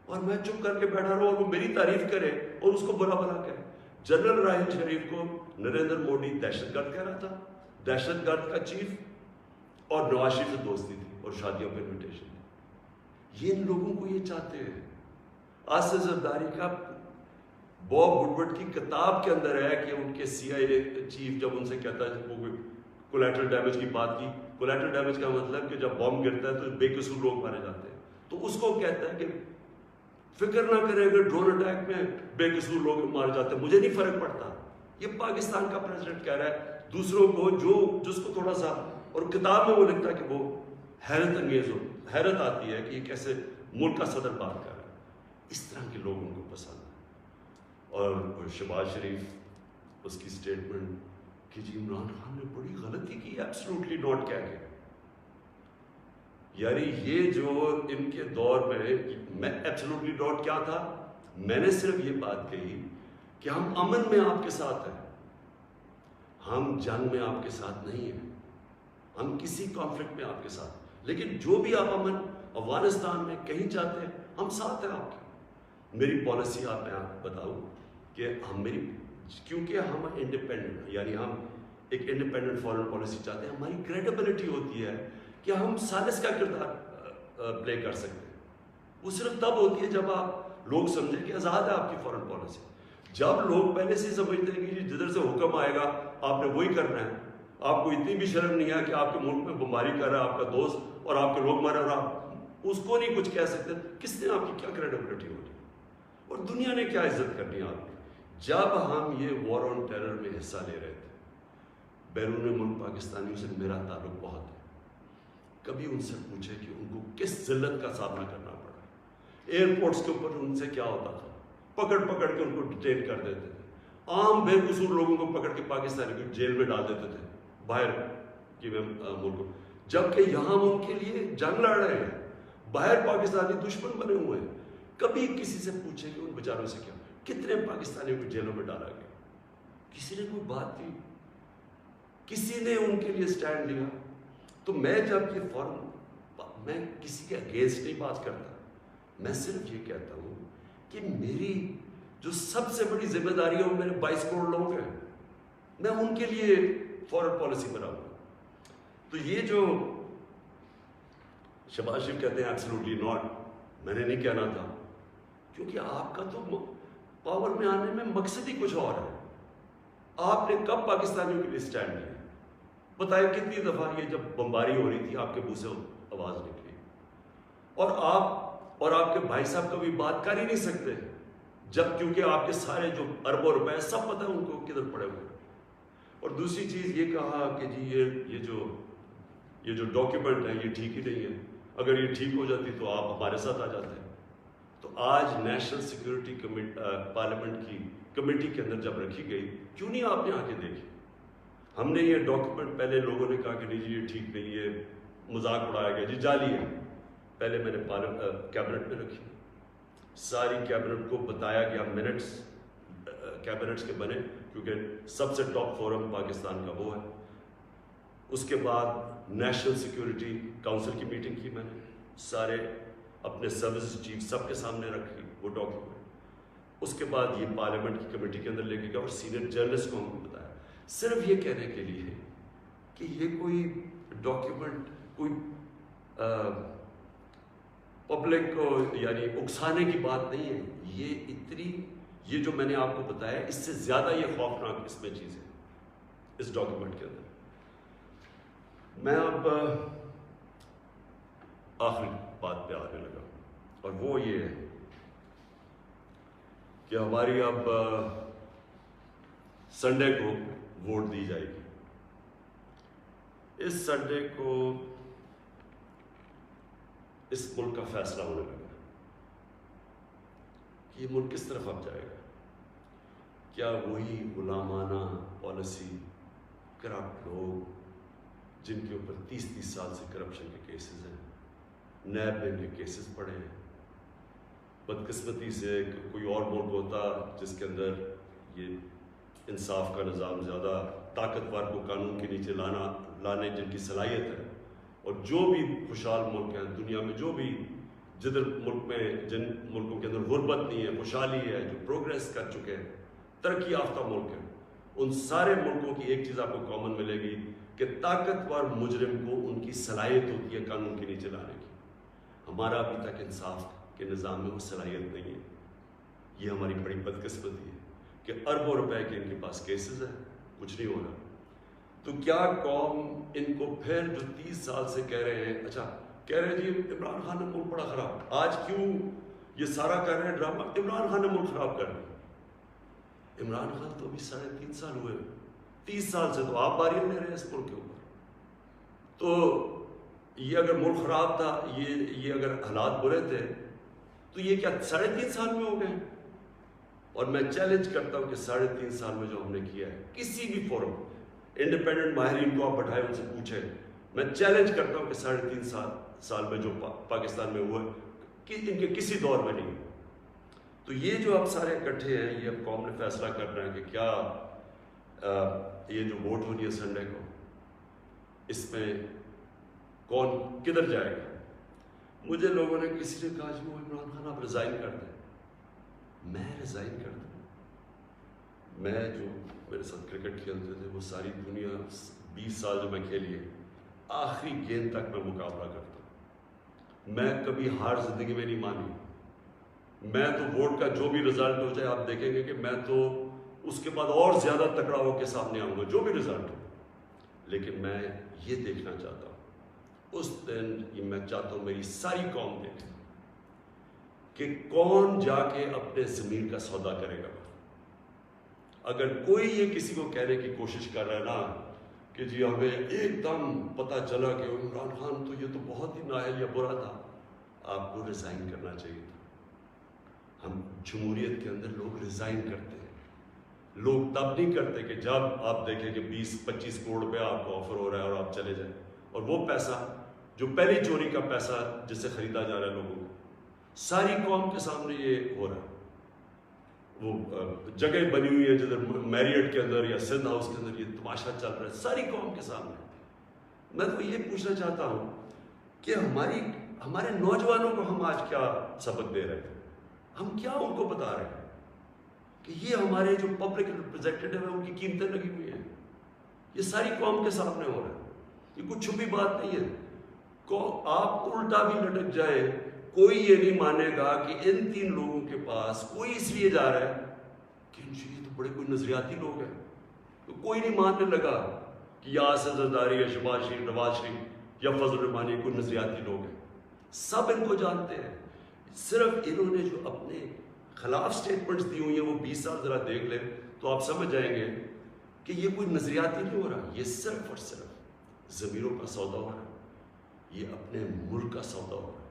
اور میں چپ کر کے بیٹھا رہا اور وہ میری تعریف کرے اور اس کو برا بھلا کہے. جنرل راحیل شریف کو نریندر مودی دہشت گرد کہہ رہا تھا، دہشت گرد کا چیف، اور نواز شریف سے دوستی تھی اور شادیوں پہ انویٹیشن تھی. یہ ان لوگوں کو یہ چاہتے ہیں. آصف زرداری کا باب وڈورڈ کی کتاب کے اندر ہے کہ ان کے سی آئی اے چیف جب ان سے کہتا ہے، وہ کولیٹرل ڈیمیج کی بات کی، کولیٹرل ڈیمیج کا مطلب کہ جب بم گرتا ہے تو بے قصور لوگ مارے جاتے ہیں، تو اس کو کہتا ہے کہ فکر نہ کریں اگر ڈرون اٹیک میں بے قصور لوگ مارے جاتے ہیں مجھے نہیں فرق پڑتا. یہ پاکستان کا پریزیڈنٹ کہہ رہا ہے دوسروں کو، جس کو تھوڑا سا، اور کتاب میں وہ لکھتا ہے کہ وہ حیرت انگیز ہو، حیرت آتی ہے کہ یہ کیسے ملک کا صدر بات کر رہا ہے. اس طرح کے لوگ ان کو پسند ہیں. اور شہباز شریف اس کی سٹیٹمنٹ کہ جی عمران خان نے بڑی غلطی کی ایبسلوٹلی ناٹ کہہ کے، یعنی یہ جو ان کے دور میں ایبسلوٹلی ناٹ کیا تھا، میں نے صرف یہ بات کہی کہ ہم امن میں آپ کے ساتھ ہیں، ہم جنگ میں آپ کے ساتھ نہیں ہیں، ہم کسی کانفلکٹ میں آپ کے ساتھ، لیکن جو بھی آپ امن افغانستان میں کہیں چاہتے ہیں ہم ساتھ ہیں آپ کے. میری پالیسی آپ میں بتاؤں کہ کیونکہ ہم انڈیپینڈنٹ، یعنی ہم ایک انڈیپینڈنٹ فارن پالیسی چاہتے ہیں، ہماری کریڈیبلٹی ہوتی ہے کہ ہم سالس کا کردار پلے کر سکتے ہیں. وہ صرف تب ہوتی ہے جب آپ لوگ سمجھیں کہ آزاد ہے آپ کی فارن پالیسی. جب لوگ پہلے سے سمجھتے ہیں کہ جدھر سے حکم آئے گا آپ نے وہی کرنا ہے، آپ کو اتنی بھی شرم نہیں ہے کہ آپ کے ملک میں بمباری کر رہا ہے آپ کا دوست اور آپ کے لوگ مارے اور آپ اس کو نہیں کچھ کہہ سکتے، کس نے آپ کی کیا کریڈیبلٹی ہوگی اور دنیا نے کیا عزت کرنی ہے آپ کی. جب ہم یہ وار آن ٹیرر میں حصہ لے رہے تھے، بیرون ملک پاکستانیوں سے میرا تعلق بہت ہے، کبھی ان سے پوچھے کہ ان کو کس ذلت کا سامنا کرنا پڑا. ایئرپورٹس کے اوپر ان سے کیا ہوتا تھا، پکڑ پکڑ کے ان کو ڈیٹین کر دیتے تھے، عام بے قصور لوگوں کو پکڑ کے پاکستانی کو جیل میں ڈال دیتے تھے باہر کی ملکوں، جبکہ یہاں ہم ان کے لیے جنگ لڑ رہے ہیں، باہر پاکستانی دشمن بنے ہوئے ہیں. کبھی کسی سے پوچھے کہ ان بیچاروں سے کیا، کتنے پاکستانیوں کو جیلوں میں ڈالا گیا، کسی نے کوئی بات کی، کسی نے ان کے لیے سٹینڈ لیا. تو میں جب یہ میں کسی کے اگینسٹ نہیں بات کرتا، میں صرف یہ کہتا ہوں کہ میری جو سب سے بڑی ذمہ داری ہے وہ میرے 22 کروڑ لوگ ہیں، میں ان کے لیے فارن پالیسی بناؤں گا. تو یہ جو شہباز شریف کہتے ہیں ایبسلوٹلی ناٹ، میں نے نہیں کہنا تھا، کیونکہ آپ کا تو پاور میں آنے میں مقصد ہی کچھ اور ہے. آپ نے کب پاکستانیوں کے لیے سٹینڈ لیا؟ بتائیں کتنی دفعہ یہ جب بمباری ہو رہی تھی آپ کے منہ سے آواز نکلی، اور آپ کے بھائی صاحب کبھی بات کر ہی نہیں سکتے جب، کیونکہ آپ کے سارے جو اربوں روپے سب پتہ ہے ان کو کدھر پڑے ہوئے. اور دوسری چیز یہ کہا کہ جی یہ جو ڈاکیومنٹ ہے یہ ٹھیک ہی نہیں ہے، اگر یہ ٹھیک ہو جاتی تو آپ ہمارے ساتھ آ جاتے ہیں. تو آج نیشنل سیکورٹی پارلیمنٹ کی کمیٹی کے اندر جب رکھی گئی، کیوں نہیں آپ نے آ کے دیکھی؟ ہم نے یہ ڈاکیومنٹ پہلے لوگوں نے کہا کہ نہیں جی یہ ٹھیک نہیں، یہ مذاق اڑایا گیا، جی جعلی ہے. پہلے میں نے کیبنٹ میں رکھی، ساری کیبنٹ کو بتایا گیا، منٹس کیبنٹس کے بنے کیونکہ سب سے ٹاپ فورم پاکستان کا وہ ہے. اس کے بعد نیشنل سیکورٹی کاؤنسل کی میٹنگ کی، میں نے سارے اپنے سروس چیف سب کے سامنے رکھی وہ ڈاکیومنٹ. اس کے بعد یہ پارلیمنٹ کی کمیٹی کے اندر لے کے گیا اور سینئر جرنلسٹ کو ہم کو بتایا، صرف یہ کہنے کے لیے کہ یہ کوئی ڈاکیومنٹ کوئی پبلک کو یعنی اکسانے کی بات نہیں ہے. یہ جو میں نے آپ کو بتایا اس سے زیادہ یہ خوفناک اس میں چیز ہے اس ڈاکیومنٹ کے اندر. میں اب آخری بات پہ آنے لگا، اور وہ یہ ہے کہ ہماری اب سنڈے کو ووٹ دی جائے گی. اس سنڈے کو اس ملک کا فیصلہ ہونے لگا کہ یہ ملک کس طرف اب جائے گا. کیا وہی غلامانہ پالیسی، کرپٹ لوگ جن کے اوپر 30 سال سے کرپشن کے کیسز ہیں، نیب نے ان کے کیسز پڑے ہیں. بدقسمتی سے کوئی اور ملک ہوتا جس کے اندر یہ انصاف کا نظام زیادہ طاقتور کو قانون کے نیچے لانے جن کی صلاحیت ہے، اور جو بھی خوشحال ملک ہیں دنیا میں، جو بھی جن ملکوں کے اندر غربت نہیں ہے، خوشحالی ہے، جو پروگریس کر چکے ہیں، ترقی یافتہ ملک ہیں، ان سارے ملکوں کی ایک چیز آپ کو کامن ملے گی کہ طاقتور مجرم کو ان کی صلاحیت ہوتی ہے قانون کے نیچے لانے کی. ہمارا ابھی تک انصاف کے نظام میں وہ صلاحیت نہیں ہے. یہ ہماری بڑی بدقسمتی ہے کہ اربوں روپے کے ان کے پاس کیسز ہیں، کچھ نہیں ہو رہا. تو کیا قوم ان کو پھر جو 30 سال سے کہہ رہے ہیں، اچھا کہہ رہے ہیں جی عمران خان نے ملک بڑا خراب، آج کیوں یہ سارا کر رہے ہیں ڈرامہ عمران خان نے ملک خراب کر دیا. عمران خان تو ابھی 3.5 سال ہوئے، 30 سال سے تو آپ باریاں لے رہے ہیں اس ملک کے اوپر. تو یہ اگر ملک خراب تھا، یہ اگر حالات برے تھے، تو یہ کیا 3.5 سال میں ہو گئے؟ اور میں چیلنج کرتا ہوں کہ 3.5 سال میں جو ہم نے کیا ہے، کسی بھی فورم انڈیپینڈنٹ ماہرین کو آپ بٹھائے ان سے پوچھیں، میں چیلنج کرتا ہوں کہ 3.5 سال میں جو پاکستان میں ہوا کہ ان کے کسی دور میں نہیں. تو یہ جو آپ سارے اکٹھے ہیں، یہ اب قوم نے فیصلہ کرنا ہے کہ کیا یہ جو ووٹ ہونی ہے سنڈے کو، اس میں کون کدھر جائے گا. مجھے لوگوں نے کسی نے کہا جی وہ عمران خان آپ ریزائن کر دیں. میں ریزائن کر دوں؟ میں جو میرے ساتھ کرکٹ کھیلتے تھے وہ ساری دنیا 20 سال جو میں کھیلی ہے، آخری گیند تک میں مقابلہ کرتا ہوں. میں کبھی ہار زندگی میں نہیں مانی. میں تو ووٹ کا جو بھی رزلٹ ہو جائے، آپ دیکھیں گے کہ میں تو اس کے بعد اور زیادہ تکڑا ہو کے سامنے آؤں گا جو بھی رزلٹ ہو. لیکن میں یہ دیکھنا چاہتا ہوں اس دن، یہ میں چاہتا ہوں میری ساری قوم دیکھے کہ کون جا کے اپنے ضمیر کا سودا کرے گا. اگر کوئی یہ کسی کو کہنے کی کوشش کر رہا ہے نا کہ جی ہمیں ایک دم پتہ چلا کہ عمران خان تو یہ تو بہت ہی نااہل یا برا تھا، آپ کو ریزائن کرنا چاہیے تھا. ہم جمہوریت کے اندر لوگ ریزائن کرتے ہیں. لوگ تب نہیں کرتے کہ جب آپ دیکھیں کہ 20-25 کروڑ روپیہ آپ کو آفر ہو رہا ہے اور آپ چلے جائیں، اور وہ پیسہ جو پہلی چوری کا پیسہ جس سے خریدا جا رہا ہے لوگوں کو، ساری قوم کے سامنے یہ ہو رہا ہے. وہ جگہ بنی ہوئی ہے جدھر میریٹ کے اندر یا سندھ ہاؤس کے اندر یہ تماشا چل رہا ہے ساری قوم کے سامنے. میں تو یہ پوچھنا چاہتا ہوں کہ ہمارے نوجوانوں کو ہم آج کیا سبق دے رہے ہیں؟ ہم کیا ان کو بتا رہے ہیں کہ یہ ہمارے جو پبلک ریپرزینٹیٹیو ہیں ان کی قیمتیں لگی ہوئی ہیں، یہ ساری قوم کے سامنے ہو رہا ہے. یہ کچھ چھپی بات نہیں ہے. آپ الٹا بھی لٹک جائے، کوئی یہ نہیں مانے گا کہ ان 3 لوگوں کے پاس کوئی اس لیے جا رہا ہے کہ یہ تو بڑے کوئی نظریاتی لوگ ہیں. تو کوئی نہیں ماننے لگا کہ یا اسد زرداری یا شہباز شریف، نواز شریف یا فضل الرحمانی کوئی نظریاتی لوگ ہیں. سب ان کو جانتے ہیں. صرف انہوں نے جو اپنے خلاف سٹیٹمنٹس دی ہوئی ہیں وہ 20 سال ذرا دیکھ لیں تو آپ سمجھ جائیں گے کہ یہ کوئی نظریاتی نہیں ہو رہا. یہ صرف اور صرف ضمیروں کا سودا ہو رہا ہے. یہ اپنے ملک کا سودا ہو رہا ہے.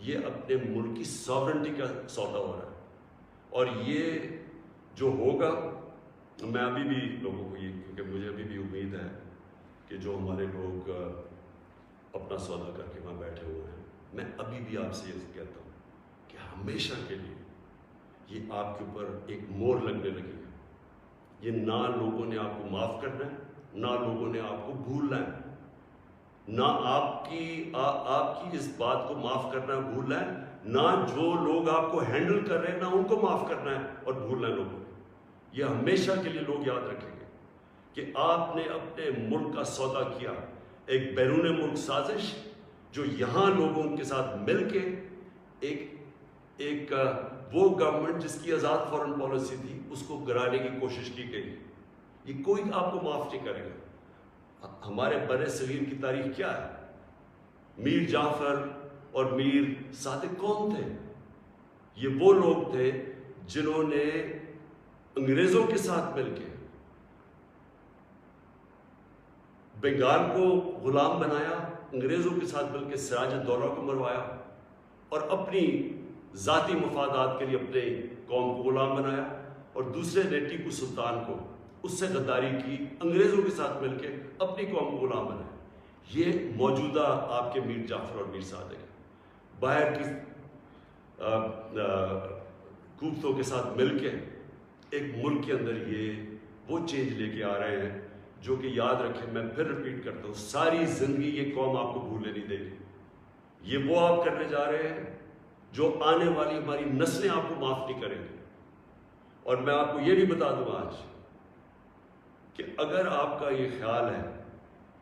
یہ اپنے ملک کی ساورنٹی کا سودا ہو رہا ہے. اور یہ جو ہوگا، میں ابھی بھی لوگوں کو یہ، کیونکہ مجھے ابھی بھی امید ہے کہ جو ہمارے لوگ اپنا سودا کر کے وہاں بیٹھے ہوئے ہیں، میں ابھی بھی آپ سے یہ کہتا ہوں کہ ہمیشہ کے لیے یہ آپ کے اوپر ایک مور لگنے لگی ہے. یہ نہ لوگوں نے آپ کو معاف کرنا ہے، نہ لوگوں نے آپ کو بھولنا ہے. نہ آپ کی اس بات کو معاف کرنا ہے، بھولنا ہے، نہ جو لوگ آپ کو ہینڈل کر رہے ہیں نہ ان کو معاف کرنا ہے اور بھولنا ہے لوگوں کو. یہ ہمیشہ کے لیے لوگ یاد رکھیں گے کہ آپ نے اپنے ملک کا سودا کیا. ایک بیرون ملک سازش جو یہاں لوگوں کے ساتھ مل کے ایک وہ گورنمنٹ جس کی آزاد فورن پالیسی تھی اس کو گرانے کی کوشش کی گئی. یہ کوئی آپ کو معاف نہیں کرے گا. ہمارے بر صغیر کی تاریخ کیا ہے؟ میر جعفر اور میر صادق کون تھے؟ یہ وہ لوگ تھے جنہوں نے انگریزوں کے ساتھ مل کے بنگال کو غلام بنایا، انگریزوں کے ساتھ مل کے سراج الدولہ کو مروایا، اور اپنی ذاتی مفادات کے لیے اپنے قوم کو غلام بنایا، اور دوسرے نے ٹیپو سلطان کو اس سے غداری کی، انگریزوں کے ساتھ مل کے اپنی قوم کو غلام بنایا۔ یہ موجودہ آپ کے میر جعفر اور میر صادق ہے، باہر کی قوتوں کے ساتھ مل کے ایک ملک کے اندر یہ وہ چینج لے کے آ رہے ہیں جو کہ یاد رکھیں، میں پھر ریپیٹ کرتا ہوں، ساری زندگی یہ قوم آپ کو بھولنے نہیں دے گی۔ یہ وہ آپ کرنے جا رہے ہیں جو آنے والی ہماری نسلیں آپ کو معاف نہیں کریں گی۔ اور میں آپ کو یہ بھی بتا دوں آج کہ اگر آپ کا یہ خیال ہے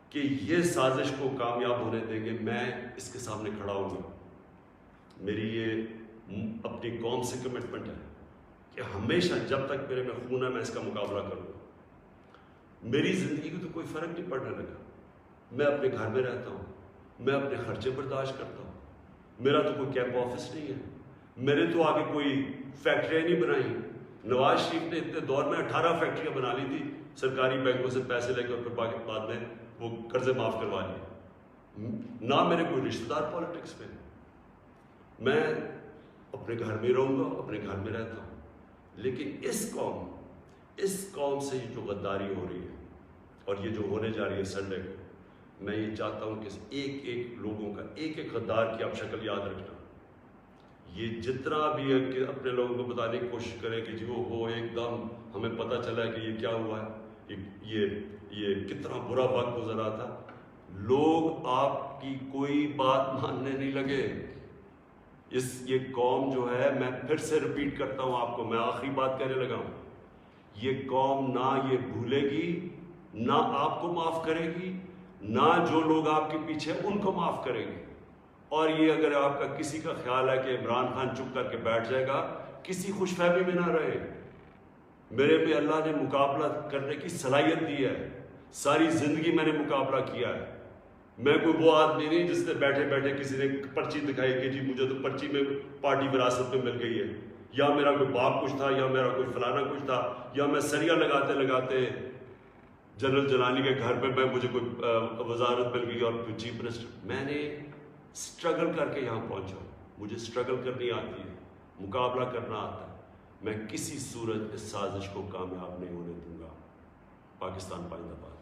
کہ یہ سازش کو کامیاب ہونے دیں گے، میں اس کے سامنے کھڑا ہوں گا۔ میری یہ اپنی قوم سے کمٹمنٹ ہے کہ ہمیشہ جب تک میرے میں خون ہے میں اس کا مقابلہ کروں گا۔ میری زندگی کو تو کوئی فرق نہیں پڑنے لگا، میں اپنے گھر میں رہتا ہوں، میں اپنے خرچے برداشت کرتا ہوں، میرا تو کوئی کیمپ آفس نہیں ہے، میرے تو آگے کوئی فیکٹریاں نہیں بنائی۔ نواز شریف نے اتنے دور میں 18 فیکٹریاں بنا لی تھی سرکاری بینکوں سے پیسے لے کے، اور پھر بعد میں وہ قرضے معاف کروا لیے۔ نہ میرے کوئی رشتہ دار پالیٹکس میں، میں اپنے گھر میں رہوں گا، اپنے گھر میں رہتا ہوں۔ لیکن اس قوم سے جو غداری ہو رہی ہے اور یہ جو ہونے جا رہی ہے سنڈے کو، میں یہ چاہتا ہوں کہ ایک ایک لوگوں کا، ایک ایک غدار کی آپ شکل یاد رکھنا۔ یہ جتنا بھی ہے کہ اپنے لوگوں کو بتانے کی کوشش کریں کہ جی وہ ایک دم ہمیں پتہ چلا ہے کہ یہ کیا ہوا ہے، یہ کتنا برا وقت گزرا تھا، لوگ آپ کی کوئی بات ماننے نہیں لگے۔ یہ قوم جو ہے، میں پھر سے ریپیٹ کرتا ہوں آپ کو، میں آخری بات کہنے لگا ہوں، یہ قوم نہ یہ بھولے گی، نہ آپ کو معاف کرے گی، نہ جو لوگ آپ کے پیچھے ان کو معاف کرے گی۔ اور یہ اگر آپ کا کسی کا خیال ہے کہ عمران خان چپ کر کے بیٹھ جائے گا، کسی خوش فہمی میں نہ رہے۔ میرے پہ اللہ نے مقابلہ کرنے کی صلاحیت دی ہے، ساری زندگی میں نے مقابلہ کیا ہے۔ میں کوئی وہ آدمی نہیں جس نے بیٹھے بیٹھے کسی نے پرچی دکھائی کہ جی مجھے تو پرچی میں پارٹی وراثت میں مل گئی ہے، یا میرا کوئی باپ کچھ تھا، یا میرا کوئی فلانا کچھ تھا، یا میں سریا لگاتے لگاتے جنرل جلانی کے گھر پہ مجھے کوئی وزارت مل گئی اور چیف منسٹر۔ میں نے اسٹرگل کر کے یہاں پہنچا، مجھے اسٹرگل کرنی آتی ہے، مقابلہ کرنا آتا ہے۔ میں کسی صورت اس سازش کو کامیاب نہیں ہونے دوں گا۔ پاکستان پائندہ باد۔